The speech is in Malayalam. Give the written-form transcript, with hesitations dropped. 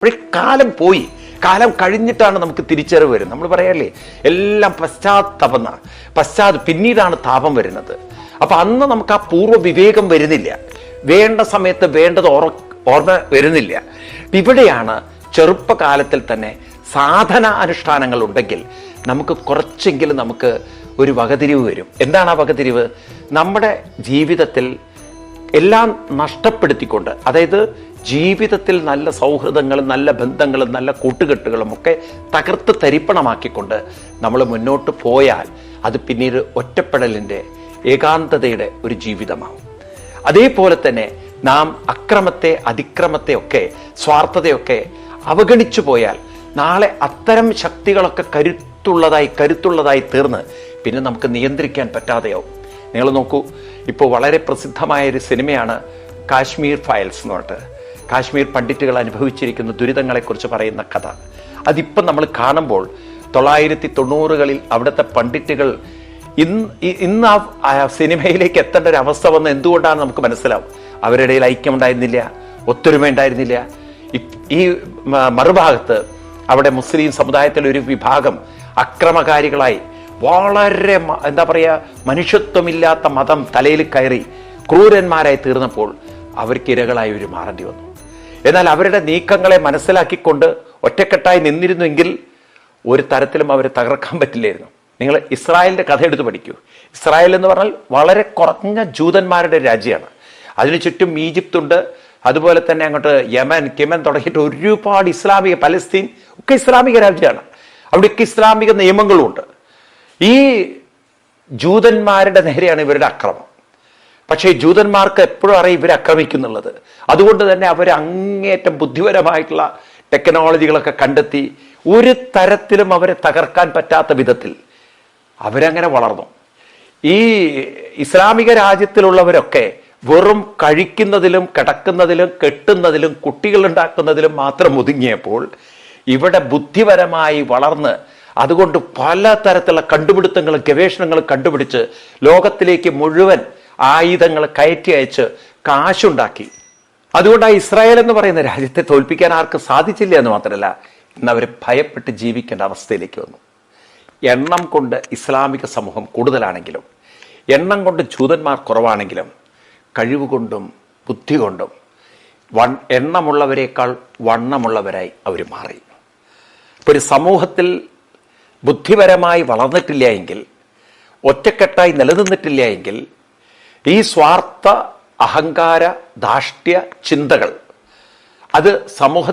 പക്ഷേ കാലം പോയി, കാലം കഴിഞ്ഞിട്ടാണ് നമുക്ക് തിരിച്ചറിവ് വരുന്നത്. നമ്മൾ പറയാല്ലേ, എല്ലാം പിന്നീടാണ് താപം വരുന്നത്. അപ്പൊ അന്ന് നമുക്ക് ആ പൂർവ്വ വിവേകം വരുന്നില്ല, വേണ്ട സമയത്ത് വേണ്ടത് ഓർമ്മ വരുന്നില്ല. ഇവിടെയാണ് ചെറുപ്പകാലത്തിൽ തന്നെ സാധന അനുഷ്ഠാനങ്ങൾ ഉണ്ടെങ്കിൽ നമുക്ക് കുറച്ചെങ്കിലും നമുക്ക് ഒരു വകതിരിവ് വരും. എന്താണ് ആ വകതിരിവ്? നമ്മുടെ ജീവിതത്തിൽ എല്ലാം നഷ്ടപ്പെടുത്തിക്കൊണ്ട്, അതായത് ജീവിതത്തിൽ നല്ല സൗഹൃദങ്ങളും നല്ല ബന്ധങ്ങളും നല്ല കൂട്ടുകെട്ടുകളും ഒക്കെ തകർത്ത് തരിപ്പണമാക്കിക്കൊണ്ട് നമ്മൾ മുന്നോട്ട് പോയാൽ അത് പിന്നീട് ഒറ്റപ്പെടലിൻ്റെ ഏകാന്തതയുടെ ഒരു ജീവിതമാവും. അതേപോലെ തന്നെ നാം അക്രമത്തെ, അതിക്രമത്തെ ഒക്കെ, സ്വാർത്ഥതയൊക്കെ അവഗണിച്ചു പോയാൽ നാളെ അത്തരം ശക്തികളൊക്കെ കരുത്തുള്ളതായി തീർന്ന് പിന്നെ നമുക്ക് നിയന്ത്രിക്കാൻ പറ്റാതെയാവും. നിങ്ങൾ നോക്കൂ, ഇപ്പോൾ വളരെ പ്രസിദ്ധമായൊരു സിനിമയാണ് കാശ്മീർ ഫയൽസ് എന്ന് പറഞ്ഞിട്ട്. കാശ്മീർ പണ്ഡിറ്റുകൾ അനുഭവിച്ചിരിക്കുന്ന ദുരിതങ്ങളെക്കുറിച്ച് പറയുന്ന കഥ. അതിപ്പം നമ്മൾ കാണുമ്പോൾ 1990കളിൽ അവിടുത്തെ പണ്ഡിറ്റുകൾ ഇന്ന് ആ സിനിമയിലേക്ക് എത്തേണ്ട ഒരു അവസ്ഥ വന്ന് എന്തുകൊണ്ടാണ് നമുക്ക് മനസ്സിലാവും. അവരുടെ ഇടയിൽ ഐക്യം ഉണ്ടായിരുന്നില്ല, ഒത്തൊരുമ ഉണ്ടായിരുന്നില്ല. ഈ മറുഭാഗത്ത് അവിടെ മുസ്ലിം സമുദായത്തിലെ ഒരു വിഭാഗം അക്രമകാരികളായി വളരെ എന്താ പറയുക, മനുഷ്യത്വമില്ലാത്ത മതം തലയിൽ കയറി ക്രൂരന്മാരായി തീർന്നപ്പോൾ അവർക്ക് ഇരകളായി ഒരു മാറേണ്ടി വന്നു. എന്നാൽ അവരുടെ നീക്കങ്ങളെ മനസ്സിലാക്കിക്കൊണ്ട് ഒറ്റക്കെട്ടായി നിന്നിരുന്നുവെങ്കിൽ ഒരു തരത്തിലും അവരെ തകർക്കാൻ പറ്റില്ലായിരുന്നു. നിങ്ങൾ ഇസ്രായേലിൻ്റെ കഥ എടുത്ത് പഠിക്കൂ. ഇസ്രായേൽ എന്ന് പറഞ്ഞാൽ വളരെ കുറഞ്ഞ ജൂതന്മാരുടെ രാജ്യമാണ്. അതിനു ചുറ്റും ഈജിപ്തുണ്ട്, അതുപോലെ തന്നെ അങ്ങോട്ട് യമൻ, കിമൻ തുടങ്ങിയിട്ട് ഒരുപാട് ഇസ്ലാമിക, പലസ്തീൻ ഒക്കെ ഇസ്ലാമിക രാജ്യമാണ്. അവിടെയൊക്കെ ഇസ്ലാമിക നിയമങ്ങളുമുണ്ട്. ഈ ജൂതന്മാരുടെ നേരെയാണ് ഇവരുടെ അക്രമം. പക്ഷേ ജൂതന്മാർക്ക് എപ്പോഴും അറിയാം ഇവരെ ആക്രമിക്കുന്നുള്ളത്. അതുകൊണ്ട് തന്നെ അവർ അങ്ങേയറ്റം ബുദ്ധിപരമായിട്ടുള്ള ടെക്നോളജികളൊക്കെ കണ്ടെത്തി ഒരു തരത്തിലും അവരെ തകർക്കാൻ പറ്റാത്ത വിധത്തിൽ അവരങ്ങനെ വളർന്നു. ഈ ഇസ്ലാമിക രാജ്യത്തിലുള്ളവരൊക്കെ വെറും കഴിക്കുന്നതിലും കിടക്കുന്നതിലും കെട്ടുന്നതിലും കുട്ടികളുണ്ടാക്കുന്നതിലും മാത്രം ഒതുങ്ങിയപ്പോൾ ഇവിടെ ബുദ്ധിപരമായി വളർന്ന് അതുകൊണ്ട് പലതരത്തിലുള്ള കണ്ടുപിടുത്തങ്ങളും ഗവേഷണങ്ങളും കണ്ടുപിടിച്ച് ലോകത്തിലേക്ക് മുഴുവൻ ആയുധങ്ങൾ കയറ്റി അയച്ച് കാശുണ്ടാക്കി. അതുകൊണ്ട് ആ ഇസ്രായേൽ എന്ന് പറയുന്ന രാജ്യത്തെ തോൽപ്പിക്കാൻ ആർക്കും സാധിച്ചില്ല എന്ന് മാത്രമല്ല, ഇന്ന് അവർ ഭയപ്പെട്ട് ജീവിക്കേണ്ട അവസ്ഥയിലേക്ക് വന്നു. എണ്ണം കൊണ്ട് ഇസ്ലാമിക സമൂഹം കൂടുതലാണെങ്കിലും, എണ്ണം കൊണ്ട് ജൂതന്മാർ കുറവാണെങ്കിലും, കഴിവുകൊണ്ടും ബുദ്ധി കൊണ്ടും എണ്ണമുള്ളവരെക്കാൾ വണ്ണമുള്ളവരായി അവർ മാറി. ഇപ്പോൾ ഒരു സമൂഹത്തിൽ ബുദ്ധിപരമായി വളർന്നിട്ടില്ല എങ്കിൽ, ഒറ്റക്കെട്ടായി നിലനിന്നിട്ടില്ല എങ്കിൽ, ഈ സ്വാർത്ഥ, അഹങ്കാര, ധാർഷ്ട്യ ചിന്തകൾ അത് സമൂഹ